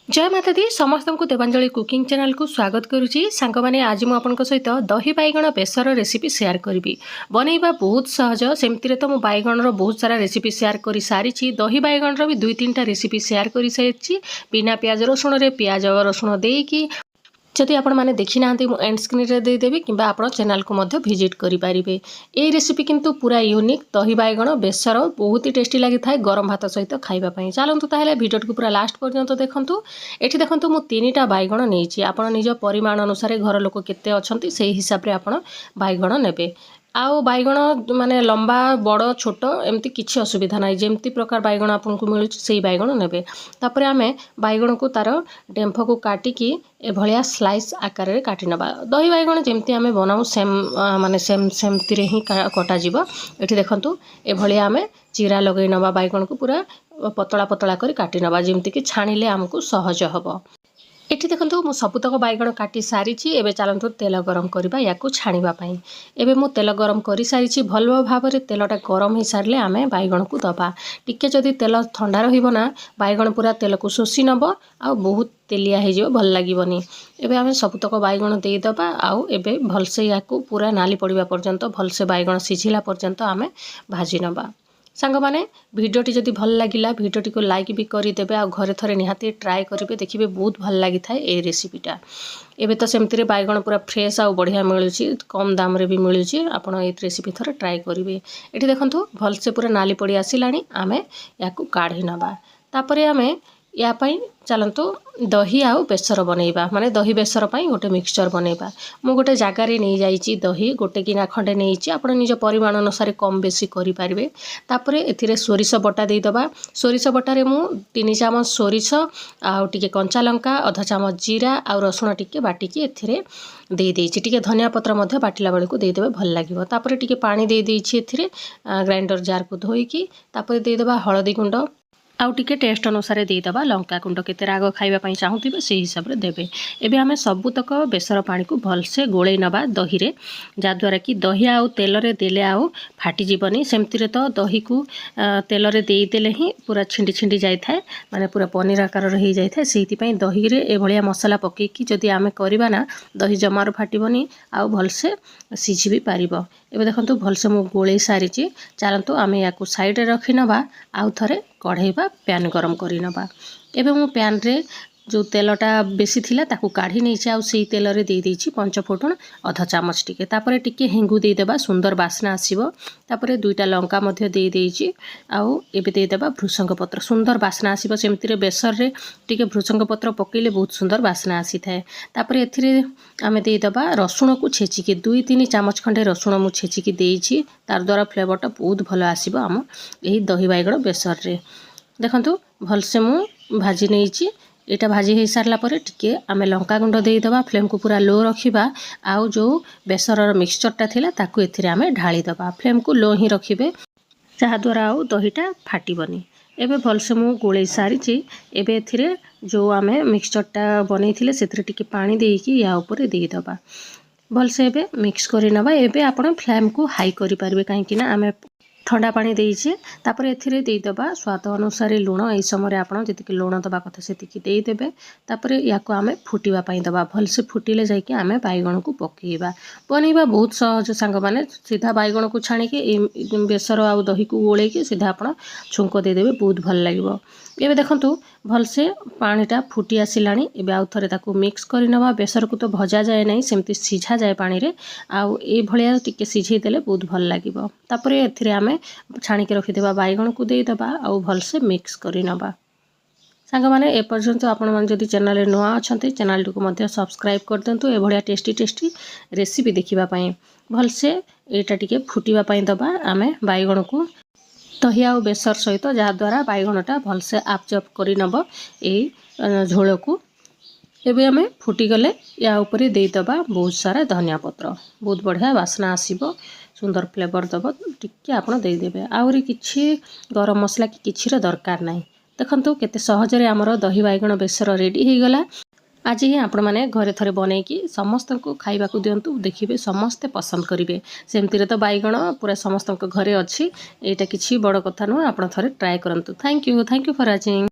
जय माता दी समस्त को देवांजलि कुकिंग चैनल को स्वागत करुच्ची सांग मैंने आज मुझे सहित दही बैगण बेसर रेसिपी शेयर करी बनइबा बहुत सहज सेमती तो मुझे बैगण बहुत सारा रेसिपी शेयर कर सारी दही बैगण भी 2-3टा रेसिपी शेयर कर सारी बिना प्याज रसुण रे प्याज रसुण देकी जदि आपण मैंने देखी ना एंड स्क्रीन रे देदेवी कि आप चैनल को विजिट करेंगे। ये रेसिपी किंतु पूरा यूनिक दही बैगण बेसर बहुत ही टेस्टी लगी था गरम भात सहित खावाई। चलतु ताहले वीडियो को पूरा लास्ट पर्यंत देखूँ। ये देखूँ मुझे 3टा बैगण नहीं आप निज परिमाण अनुसार घर लोक केते अच्छी से हिसाब से आप बैगण नेबे। आउ बैगण माने लंबा बड़ छोट एमती किसी असुविधा ना जमती प्रकार बैगण आपको मिलूँ से बैगण नेबे। तापर आम बैगण को तार डेम्फ को काटिकी एभलिया स्लाइस आकार रे काटी नबा। दही बैगण जमती आम बनाऊ सेम माने सेमती ही कटा जीव। एठी देखंतु एभलिया आम चिरा लगे नबा बैगण को पूरा पतला पतला कर काटी नबा जमती कि छाणिले आमको सहज हबो। एठी देखंतु मु सबुतक बैगण काटी सारी एबे चलतु तेल गरम करबा याकू छाणीबा। एबे मु तेल गरम कर सारी भल भाव में तेलटा गरम हो सारे आम बैगण को दबा। टिके जदि तेल ठंडा रहिबना बैगण पूरा तेल को शोषी नब आ बहुत तेलिया हो भल लगे। एबे आम सबुतक बैगण देदबा आउ एबे भलसे याकू पूरा नाली पड़िबा पर्यंत भलसे बैगण सिझिला पर्यंत आम भाजी नबा। सांग माने भिडियोटी जदि भल लगिला भिडियोटी को लाइक भी करदेवे आ घरे थरे निहाती ट्राए करेंगे देखिए बहुत भल लगी था ये रेसिपीटा। एबे तो सेमती बैगण पूरा फ्रेश आ बढ़िया मिलूँ कम दाम रे भी मिलूँ आप रेसिपी थोड़े ट्राए करेंगे। ये देखो भलसे पूरा नाली पड़ी आसला आम या काढ़ी नबा। तापर आम यापाई चलतु दही आउ बेसर बनइबा माने दही बेसर पाई गोटे मिक्सचर बनइबा। मु गोटे जगार नहीं जाइए दही गोटे गिना खंडे नहीं आप निज परिमाण अनुसार कम बेसी करें। तापर एथिरे सोरिष बटा देदबा। सोरिष बटारे मु 3 चामच सोरिष आउ टिके कंचा लंका आधा चामच जीरा आउ रसुण टिके बाटिकी एथिरे दे देइछि। टिके धनिया पत्र मध्य बाटिला बेले को देदेबे भल लागिवो। तापर टिके पानी दे देइछि एथिरे ग्राइंडर जार को धोईकी तापर देदबा हळदी गुंड आउ टिके टेस्ट अनुसार देदबा लंका गुंड केते राग खाइबा चाहूथिबे से हिसाब रे देबे। एबे आमे सबुतक बेसर पानी को भलसे गोळै नबा दही रे जाद्वारा कि दही आउ तेल रे देले आउ फाटी जीवनी। सेमती रे तो दही को तेल रे देई देले ही पूरा छिंडी छिंडी जाय थाए माने पूरा पनीर आकार रे ही जाय थाए। सेहिति पई दही रे ए भलिया मसाला पके कि जदि आमे करबा ना दही जमार फाटीबनी आउ भलसे सिझी भी पारिबो। एबे देखंतु भलसे मु गोळै सारिची चलंतु आमे याकू साइड रे रखि नबा आउ थरे कढ़ेबा पैन गरम करी नबा। एबे मु पैन रे जो तेलटा बेसी थिला ताकू काढ़ी नहीं आउ से तेल रे दे देइछि पंचफोटन आधा चामच टिके। तापर टिके हेंगू दे देबा सुंदर बास्ना आसीबो। तापर 2टा लंका मध्य दे देइछि आउ एबे दे देबा भृषंग पत्र सुंदर बास्ना आसीबो। सेमती रे बेसर रे टिके भृषंग पत्र पकेले बहुत सुंदर बास्ना आसी थाए। तापर एथिरे आमे दे देबा रसुण को छेचिके 2-3 चामच खंडे रसुण मु छेचिके देइछि तार द्वारा फ्लेवरटा बहुत भलो आसीबो आम एही दही बैगण बेसर रे। देखंतु भलसे मु भाजी नेइछि। एटा भाजी हो सारा पर टिके आम लंका गुंड देदबा फ्लेम को पूरा लो रखिबा आउ जो बेसर मिक्सचरटा थिला ताकू एथिरे आम ढाली दबा। फ्लेम को लो ही रखिबे जहा द्वारा आउ दहीटा फाटीबनी। एबे भलसे मु गोळै सारिछि। एबे एथिरे जो आम मिक्सचरटा बनैथिले सेथिरे टिके पानी देइकी या ऊपर देदबा भलसे एबे मिक्स करि नबा। एबे आपण फ्लेम को हाई करि पारबे काहेकि ना आम ठंडा पानी देइछे। तापर एथिरे देदबा स्वाद अनुसार लुण एई समय आपण जतिके लुण दबा कथा सेतिकी देदेबे। तापर याको आमे फुटिबा पई दबा भलसे फुटिले जाइके आमे बैगण को पकेइबा। बनइबा बहुत सहज सांग माने सीधा बैगण को छाणी के बेसर आउ दही को गोळे के सीधा आपण छुंको देदेबे बहुत भल लागिवो। एबे देखंतु भलसे पानीटा फुटी आसिलाणी। एबे आउ थरे ताकू मिक्स करि नबा। बेसर को तो भजा जाए नहीं सेमती सिझा जाए पानी रे आउ ए भलिया टिके सिझेई देले बहुत भल लागिवो। तापर एथिरे आमे छाणी के रखि देबा बैगण को देई दबा आउ भलसे मिक्स करि नबा। सांग माने ए पर्यंत आपण मन जदि चैनल रे नवा अछंती चैनल को मध्य सब्सक्राइब कर देंतु ए भलिया टेस्टी टेस्टी रेसिपी देखिबा पई। भलसे एटा टिके फुटिबा पई दबा आमे बैगण को दही आउ बेसर सहित जहाद्वारा बैगणटा भलसे आपजप करि नब ए झोल को। एबे आमे फुटिगले या ऊपर देदबा बहुत सारा धनिया पत्र बहुत बढ़िया बास्ना आसीबो सुंदर फ्लेवर दब टिके आपण देदेबे। आउरी किछि गरम मसला कि किछि दरकार नाही। देखंतु केते सहजरे आमर दही बैगण बेसर रेडी हो गला। आज ही आपण मैंने घरे थरे बनईकी समस्त को खाइबा को दिंतु देखिए समस्ते पसंद करेंगे। सेमती तो बैगण पूरा समस्त घरे अच्छी एटा किसी बड़ कथा नुह आप थरे ट्राए करंतु। Thank you for watching.